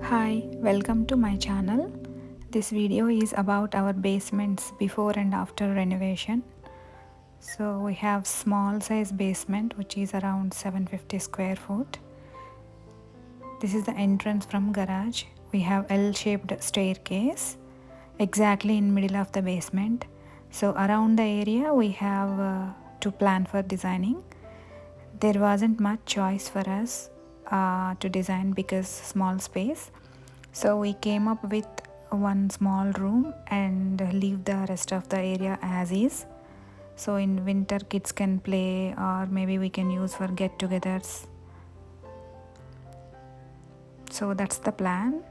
Hi, welcome to my channel. This video is about our basements before and after renovation. So we have small size basement which is around 750 square foot. This is the entrance from garage. We have L-shaped staircase exactly in middle of the basement. So around the area we have to plan for designing. There wasn't much choice for us to design because small space. So we came up with one small room and leave the rest of the area as is. So in winter kids can play, or maybe we can use for get-togethers. So that's the plan.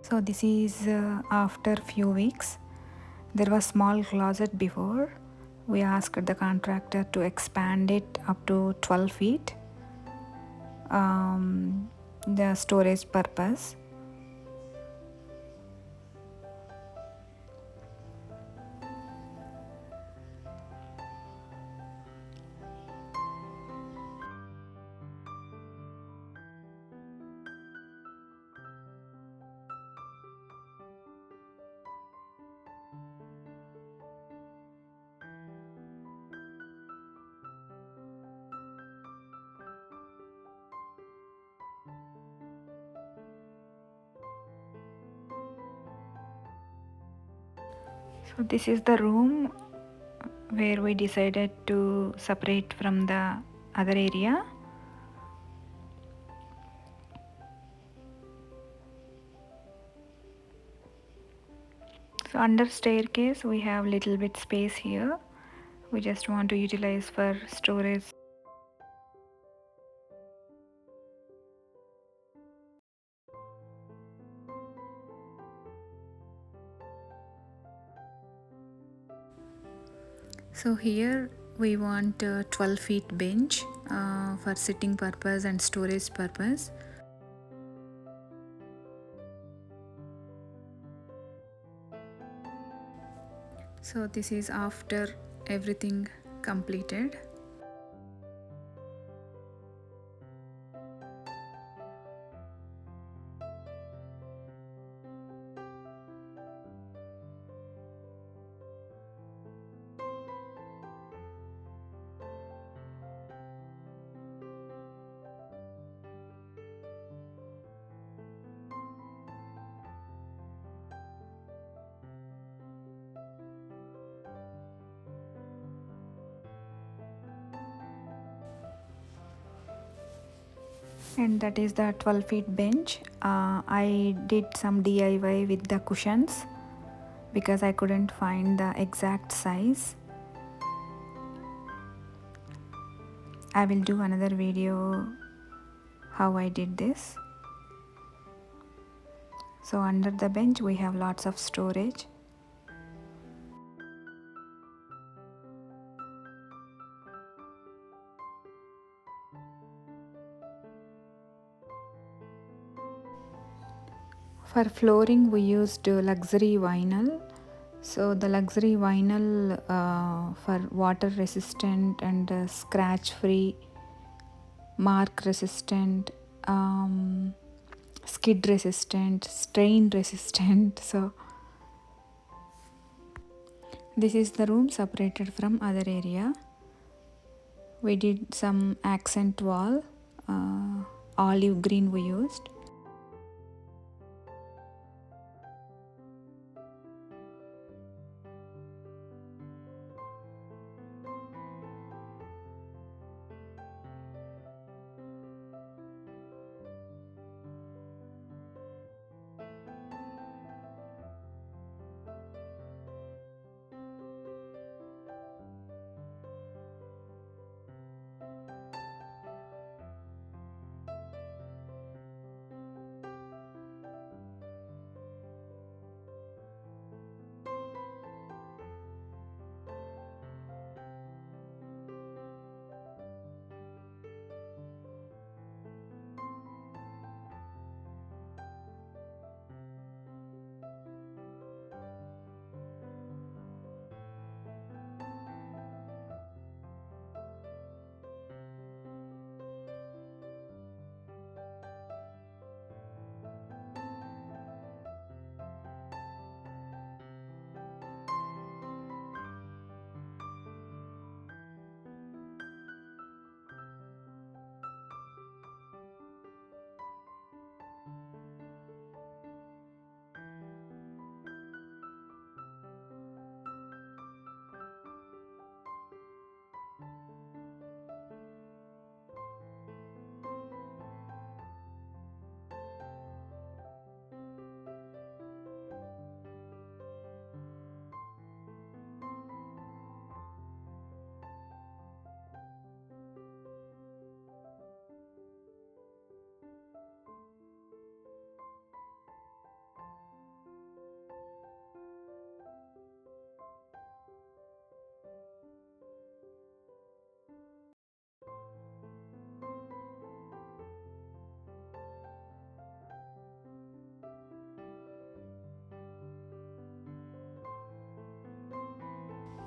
So this is after few weeks. There was small closet before. We asked the contractor to expand it up to 12 feet. The storage purpose. So this is the room where we decided to separate from the other area. So under staircase we have little bit space here. We just want to utilize for storage. So here we want a 12 feet bench for sitting purpose and storage purpose. So this is after everything completed. And that is the 12 feet bench. I did some DIY with the cushions because I couldn't find the exact size. I will do another video how I did this. So under the bench we have lots of storage. For flooring we used luxury vinyl. So the luxury vinyl for water resistant and scratch free, mark resistant, skid resistant, stain resistant. So this is the room separated from other area. We did some accent wall, olive green we used.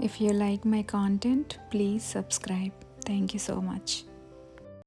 If you like my content, please subscribe. Thank you so much.